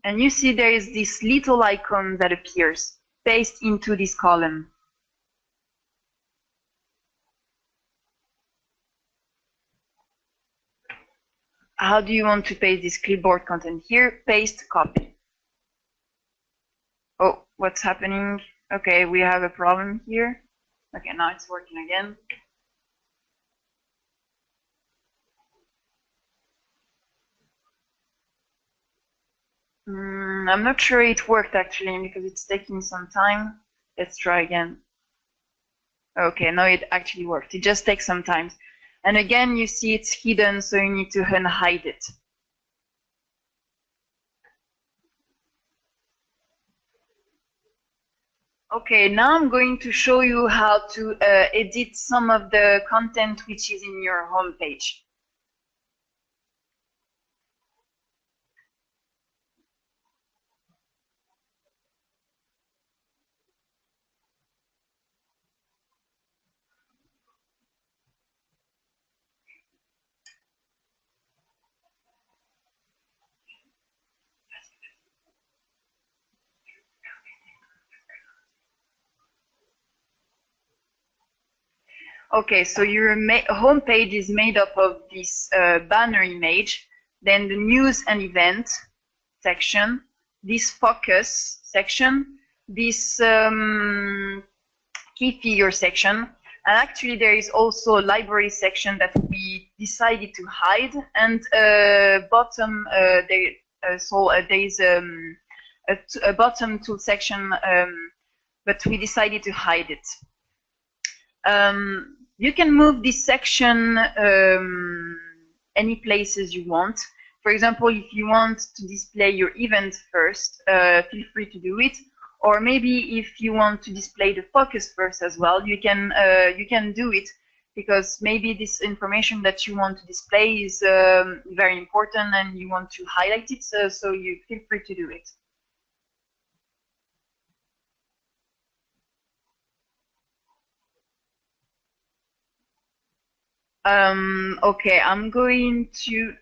And you see there is this little icon that appears, paste into this column. How do you want to paste this clipboard content here? Paste, copy. Oh, what's happening? Okay, we have a problem here. Okay, now it's working again. I'm not sure it worked actually because it's taking some time. Let's try again. Okay, no, it actually worked. It just takes some time. And again, you see it's hidden, so you need to unhide it. Okay, now I'm going to show you how to edit some of the content which is in your home page. Okay, so your home page is made up of this banner image, then the news and event section, this focus section, this key figure section, and actually there is also a library section that we decided to hide, and bottom there is a bottom tool section, but we decided to hide it. You can move this section any places you want. For example, if you want to display your event first, feel free to do it. Or maybe if you want to display the focus first as well, you can do it, because maybe this information that you want to display is very important and you want to highlight it. So you feel free to do it. Okay, I'm going to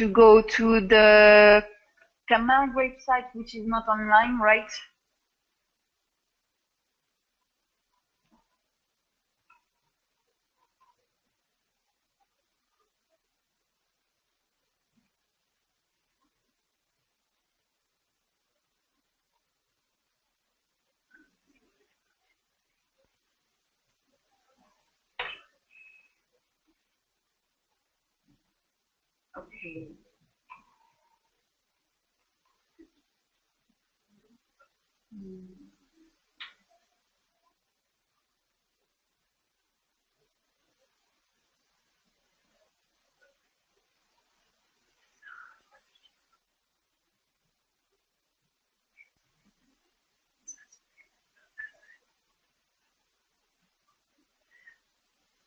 go to the command website, which is not online, right? Okay.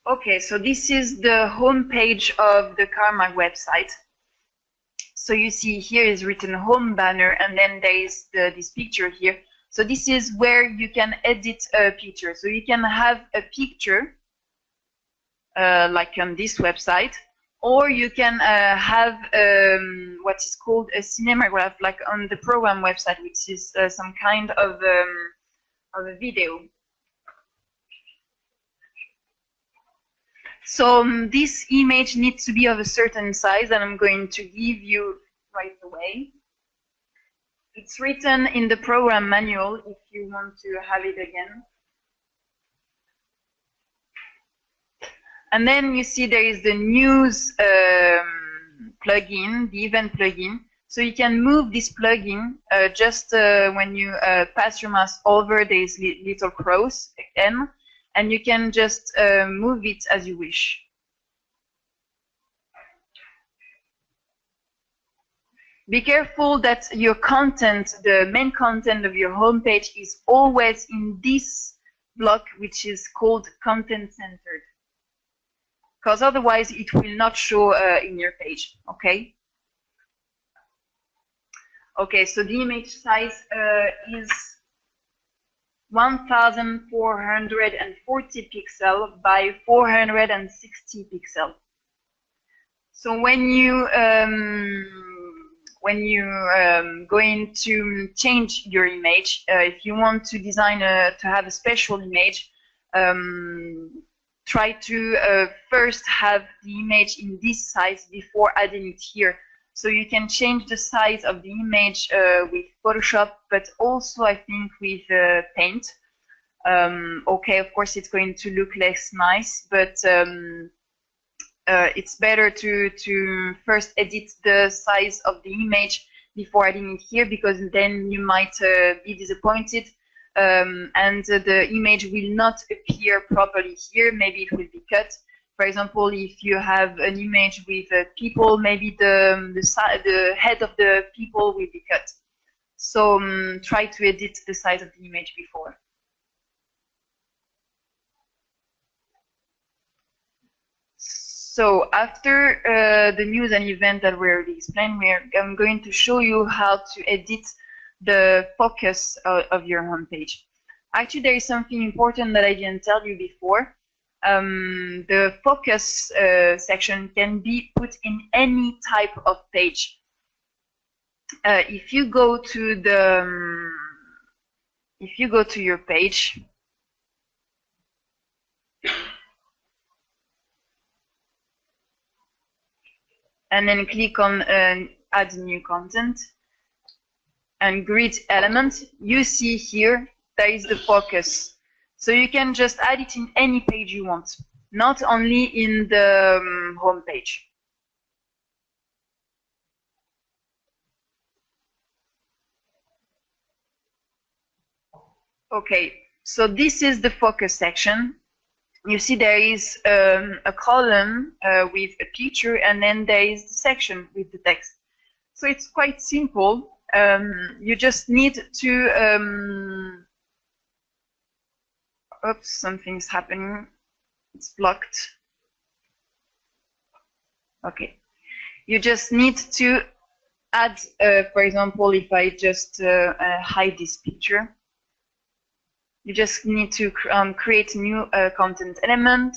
Okay, so this is the home page of the Karma website. So you see here is written home banner, and then there is this picture here. So this is where you can edit a picture. So you can have a picture like on this website, or you can have what is called a cinematograph, like on the program website, which is some kind of a video. So this image needs to be of a certain size, and I'm going to give you right away. It's written in the program manual if you want to have it again. And then you see there is the news plugin, the event plugin. So you can move this plugin just when you pass your mouse over these little crows again, and you can just move it as you wish. Be careful that your content, the main content of your homepage, is always in this block, which is called content centered, because otherwise it will not show in your page. Okay. Okay, so the image size is 1440 pixel by 460 pixel. So when you going to change your image, if you want to design to have a special image, try to first have the image in this size before adding it here. So you can change the size of the image with Photoshop, but also I think with Paint. Okay, of course it's going to look less nice, but it's better to first edit the size of the image before adding it here, because then you might be disappointed and the image will not appear properly here. Maybe it will be cut. For example, if you have an image with people, maybe the head of the people will be cut. So try to edit the size of the image before. So after the news and event that we already explained, I'm going to show you how to edit the focus of your homepage. Actually, there is something important that I didn't tell you before. The focus section can be put in any type of page. If you go to your page, and then click on add new content and grid element, you see here there is the focus. So you can just add it in any page you want, not only in the home page. Okay, so this is the focus section. You see there is a column with a picture, and then there is the section with the text. So it's quite simple. You just need to oops, something's happening. It's blocked. Okay. You just need to add, for example, if I just hide this picture, you just need to create a new content element,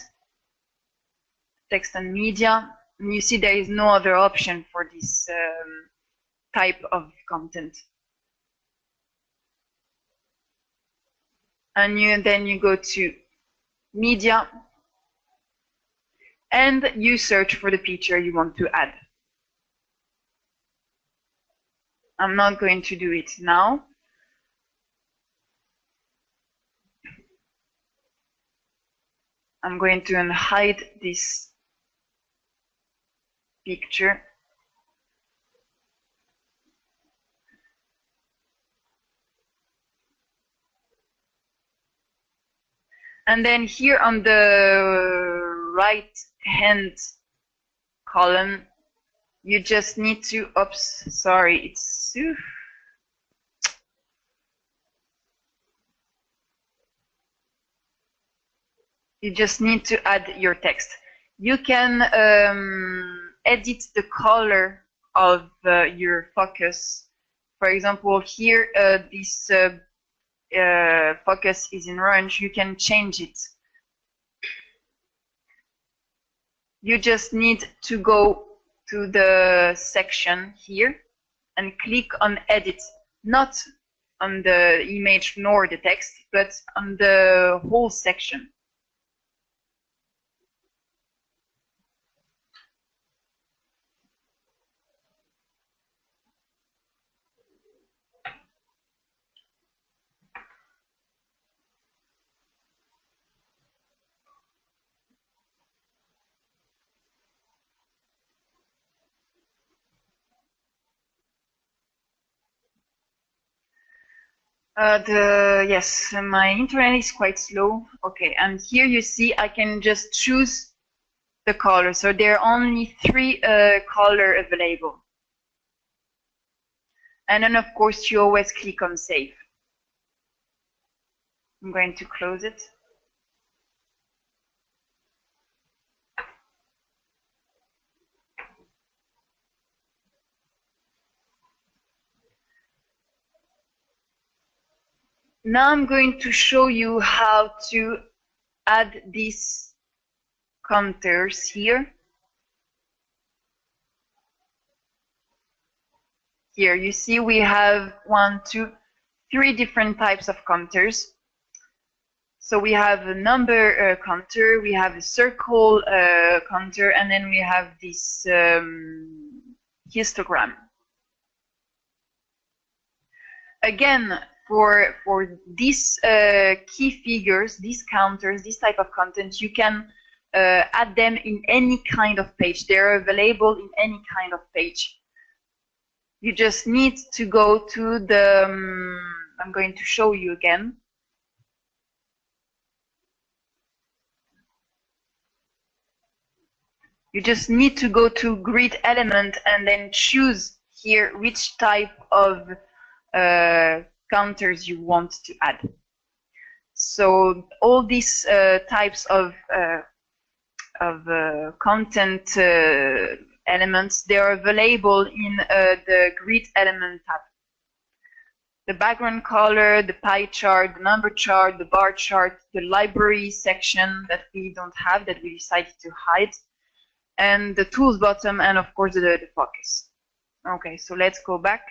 text and media. And you see there is no other option for this type of content. And then you go to media and you search for the picture you want to add. I'm not going to do it now. I'm going to hide this picture. And then here on the right hand column, you just need to, oops, sorry, it's you just need to add your text. You can edit the color of your focus. For example, here this focus is in orange. You can change it. You just need to go to the section here and click on edit, not on the image nor the text, but on the whole section. Yes, my internet is quite slow. Okay, and here you see I can just choose the color. So there are only 3 colors available. And then of course you always click on save. I'm going to close it. now I'm going to show you how to add these counters here. Here you see we have 1, 2, 3 different types of counters. So we have a number counter, we have a circle counter, and then we have this histogram. Again, for these key figures, these counters, this type of content, you can add them in any kind of page. They're available in any kind of page. You just need to go to the, I'm going to show you again. You just need to go to grid element and then choose here which type of counters you want to add. So all these types of content elements, they are available in the grid element tab. The background color, the pie chart, the number chart, the bar chart, the library section that we don't have, that we decided to hide, and the tools bottom, and of course the focus. Okay, so let's go back.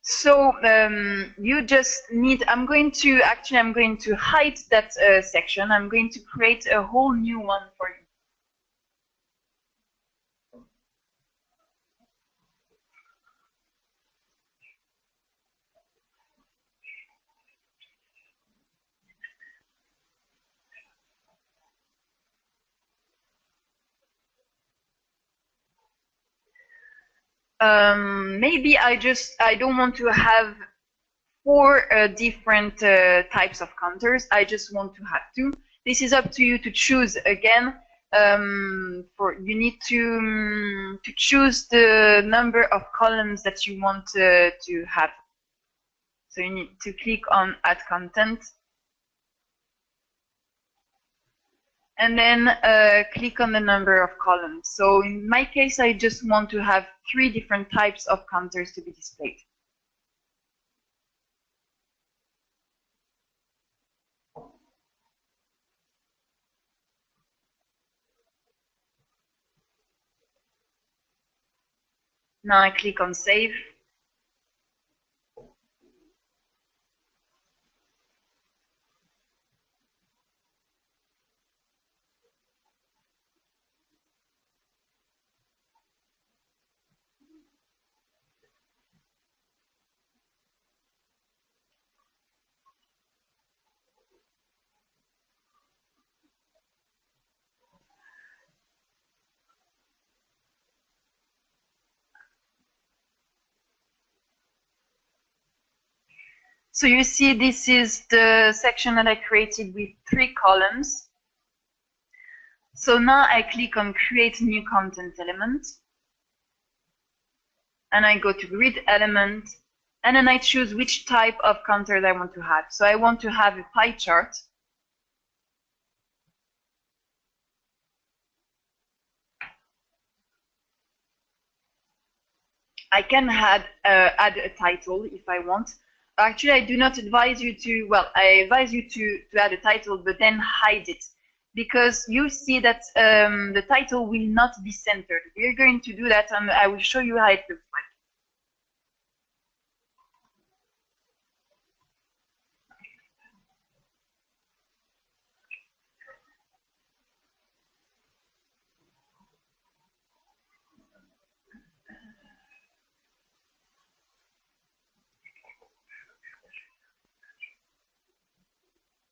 So you just need, I'm going to hide that section. I'm going to create a whole new one for you. Maybe I don't want to have 4 different types of counters. I just want to have 2. This is up to you to choose. Again, you need to choose the number of columns that you want to have. So you need to click on Add Content, and then click on the number of columns. So in my case, I just want to have 3 different types of counters to be displayed. Now I click on Save. So you see, this is the section that I created with 3 columns. So now I click on Create New Content Element, and I go to Grid Element, and then I choose which type of counter I want to have. So I want to have a pie chart. I can add a title if I want. Actually, I do not advise you to, well, I advise you to add a title, but then hide it, because you see that the title will not be centered. We're going to do that, and I will show you how it looks like.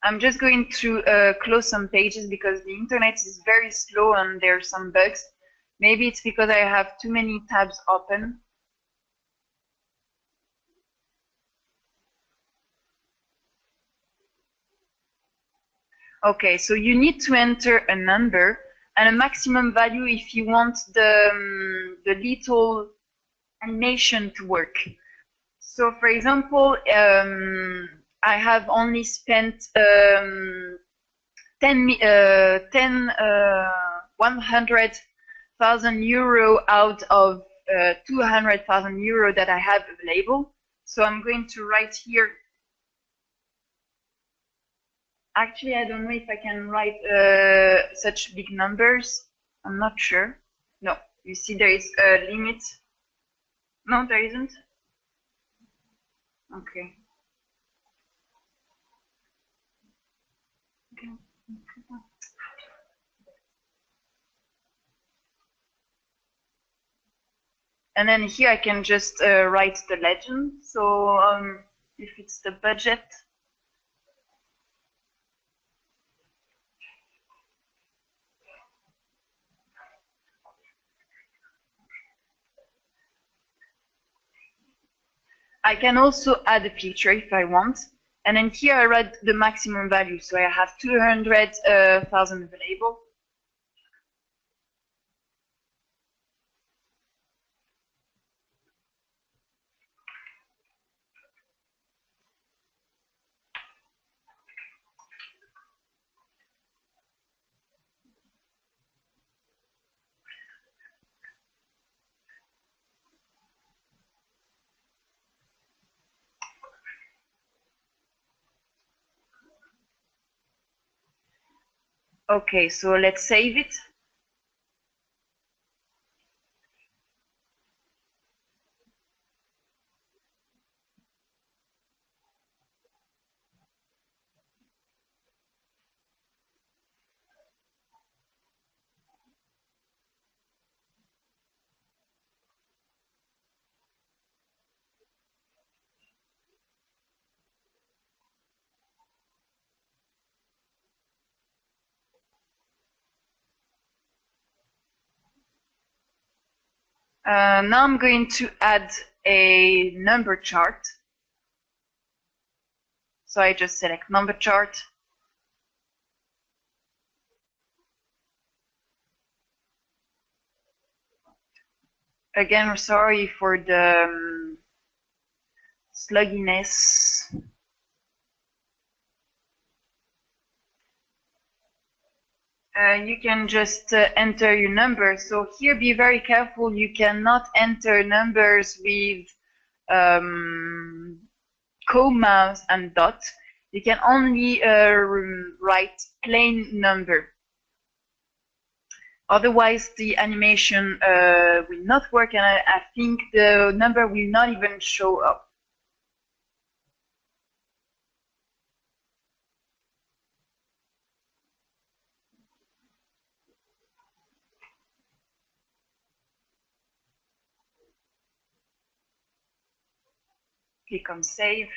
I'm just going to close some pages because the internet is very slow and there are some bugs. Maybe it's because I have too many tabs open. Okay, so you need to enter a number, and a maximum value if you want the little animation to work. So for example, I have only spent 100,000 euro out of 200,000 euro that I have available. So I'm going to write here. Actually, I don't know if I can write such big numbers. I'm not sure. No, you see there is a limit. No, there isn't. Okay. And then here I can just write the legend. So if it's the budget, I can also add a picture if I want. And then here I write the maximum value. So I have 200,000 available. Okay, so let's save it. Now I'm going to add a number chart. So I just select number chart. Again, sorry for the slugginess. You can just enter your number. So here, be very careful. You cannot enter numbers with commas and dots. You can only write plain number. Otherwise, the animation will not work, and I think the number will not even show up. Click on Save.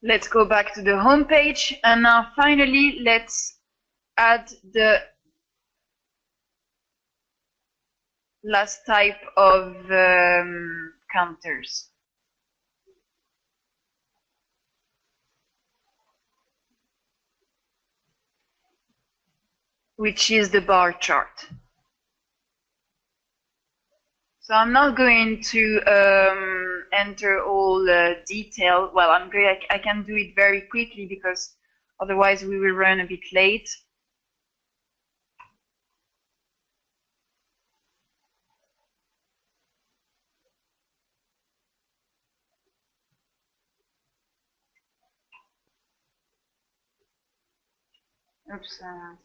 Let's go back to the home page, and now finally let's add the last type of counters, which is the bar chart. So I'm not going to enter all the detail. Well, I can do it very quickly because otherwise we will run a bit late. Oops, sorry.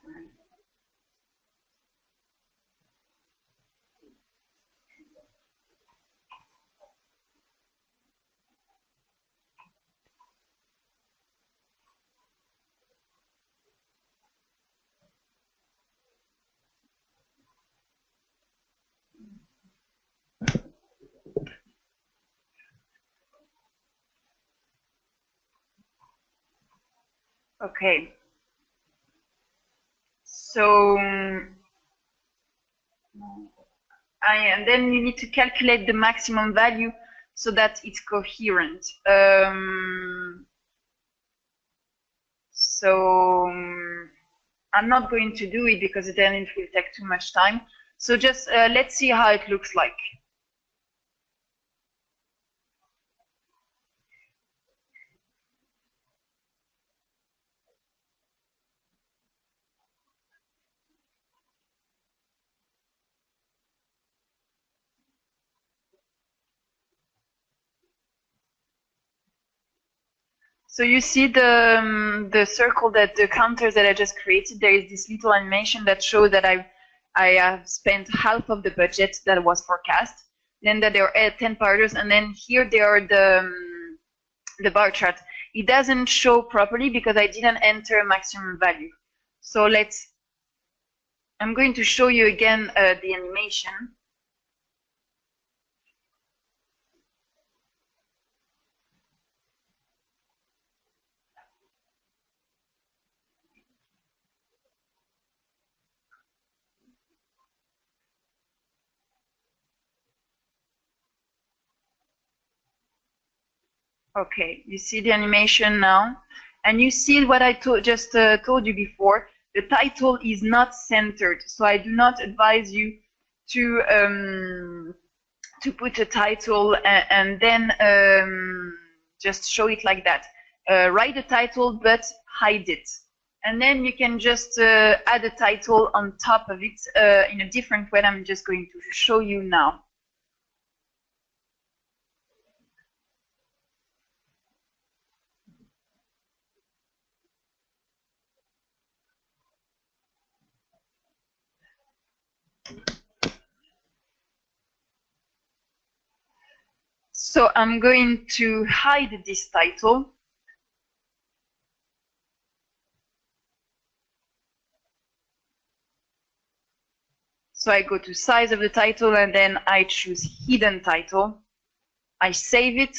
Okay. So, and then you need to calculate the maximum value so that it's coherent. I'm not going to do it because then it will take too much time. So just let's see how it looks like. So you see the circle, that the counters that I just created. There is this little animation that shows that I have spent half of the budget that was forecast. Then that there are 10 parameters, and then here there are the bar chart. It doesn't show properly because I didn't enter a maximum value. So I'm going to show you again the animation. Okay, you see the animation now, and you see what I just told you before. The title is not centered, so I do not advise you to put a title and then just show it like that. Write the title but hide it, and then you can just add a title on top of it in a different way. I'm just going to show you now. So I'm going to hide this title. So I go to size of the title, and then I choose hidden title. I save it.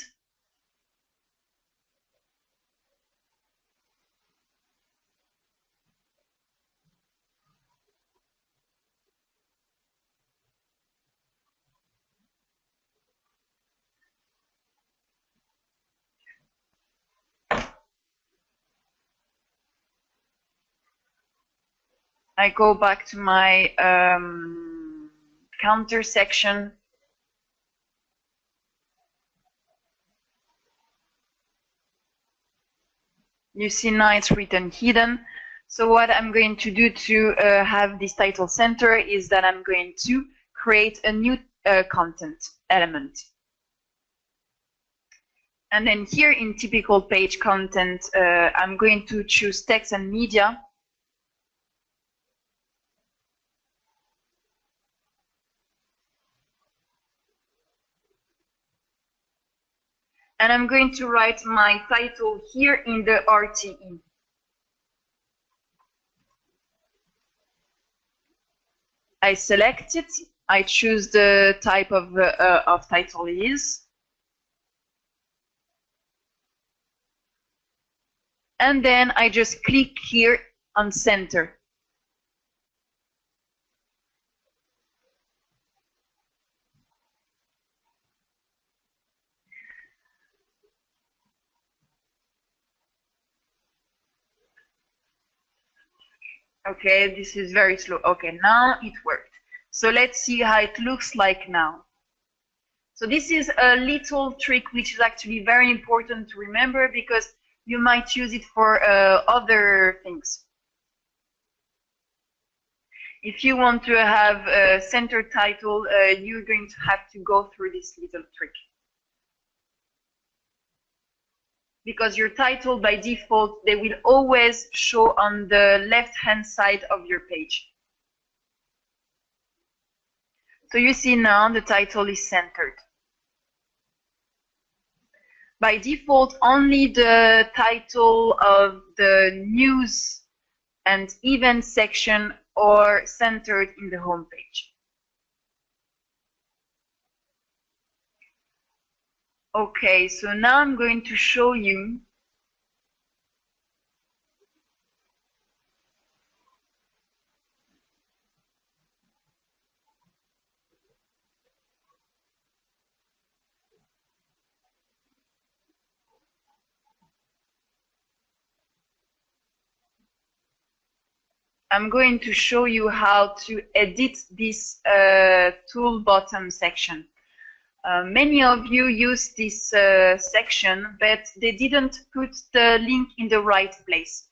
I go back to my counter section. You see now it's written hidden. So what I'm going to do to have this title center is that I'm going to create a new content element. And then here in typical page content, I'm going to choose text and media. And I'm going to write my title here in the RTE. I select it. I choose the type of title it is. And then I just click here on center. Okay, this is very slow. Okay, now it worked. So let's see how it looks like now. So this is a little trick which is actually very important to remember because you might use it for other things. If you want to have a center title, you're going to have to go through this little trick. because your title by default, they will always show on the left-hand side of your page. So you see now the title is centered. By default, only the title of the news and event section are centered in the home page. Okay, so now I'm going to show you how to edit this tool bottom section. Many of you use this section, but they didn't put the link in the right place.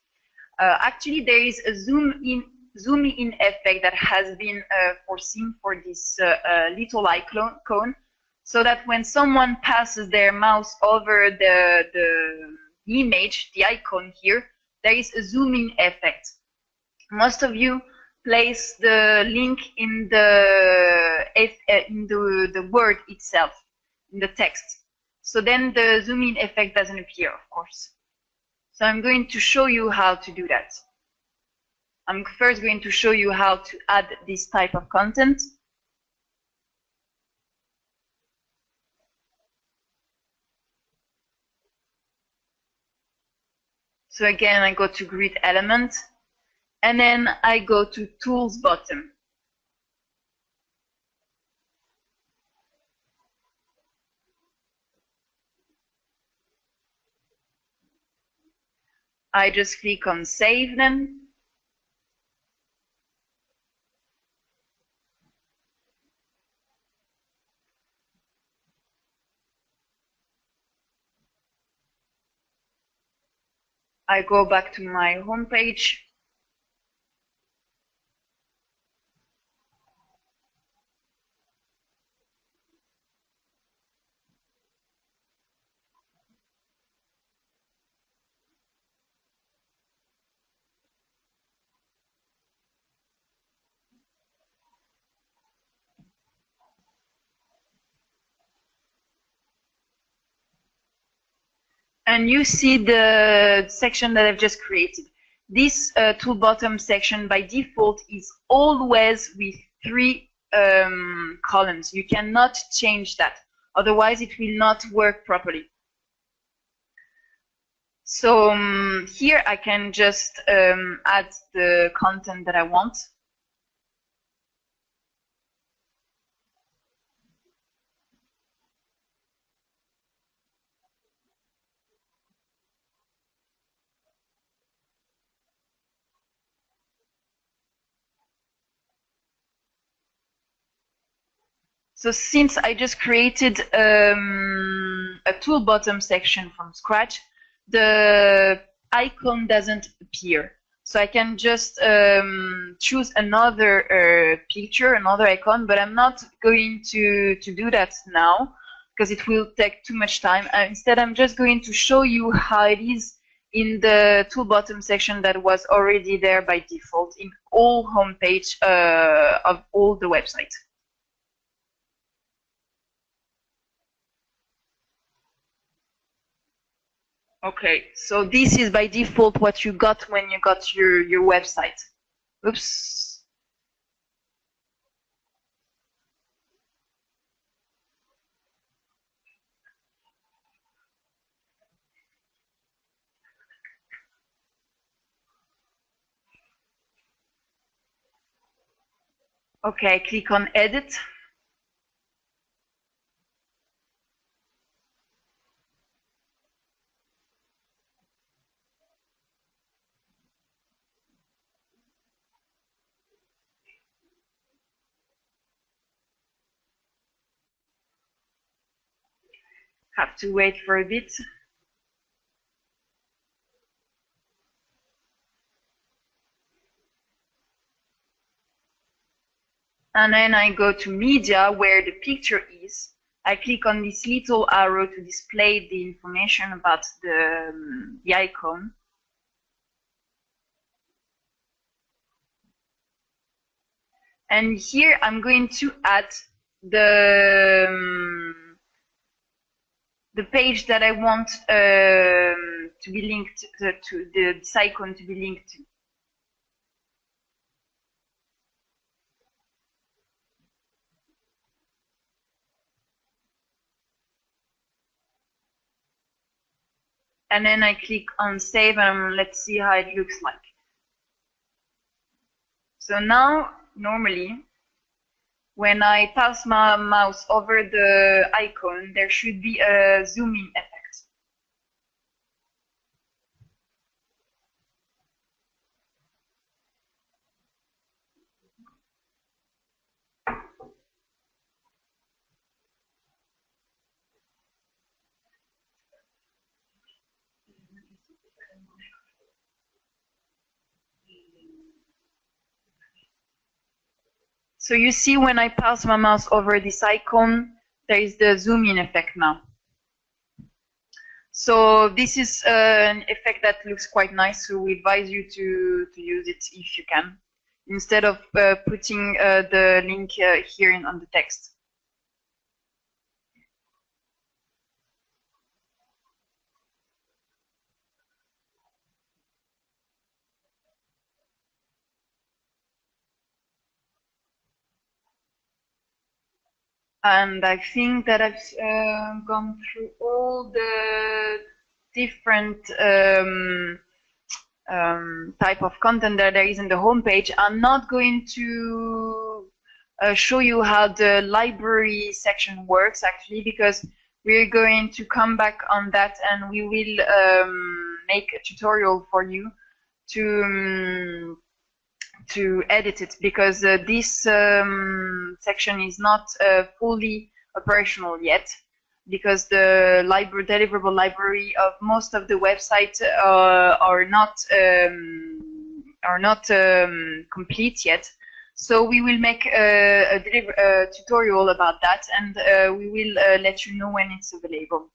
Actually, there is a zoom in effect that has been foreseen for this little icon, so that when someone passes their mouse over the image, the icon here, there is a zoom in effect. Most of you place the link in the word itself, in the text. So then the zoom in effect doesn't appear, of course. So I'm going to show you how to do that. I'm first going to show you how to add this type of content. So again, I go to grid element, and then I go to tools bottom. I just click on save then. I go back to my home page. And you see the section that I've just created. This tool bottom section by default is always with 3 columns. You cannot change that, otherwise it will not work properly. So here I can just add the content that I want. So since I just created a tool bottom section from scratch, the icon doesn't appear. So I can just choose another picture, another icon, but I'm not going to do that now because it will take too much time. Instead, I'm just going to show you how it is in the tool bottom section that was already there by default in all homepage of all the websites. Okay, so this is by default what you got when you got your website. Oops. Okay, click on edit. Have to wait for a bit. And then I go to media where the picture is. I click on this little arrow to display the information about the icon. And here I'm going to add the page that I want to be linked to this icon to be linked to. And then I click on save and let's see how it looks like. So now, normally, when I pass my mouse over the icon, there should be a zooming effect. So you see when I pass my mouse over this icon, there is the zoom in effect now. So this is an effect that looks quite nice, so we advise you to use it if you can, instead of putting the link here on the text. And I think that I've gone through all the different type of content that there is in the homepage. I'm not going to show you how the library section works actually, because we're going to come back on that and we will make a tutorial for you to edit it, because this section is not fully operational yet, because the deliverable library of most of the websites are not complete yet. So we will make a tutorial about that, and we will let you know when it's available.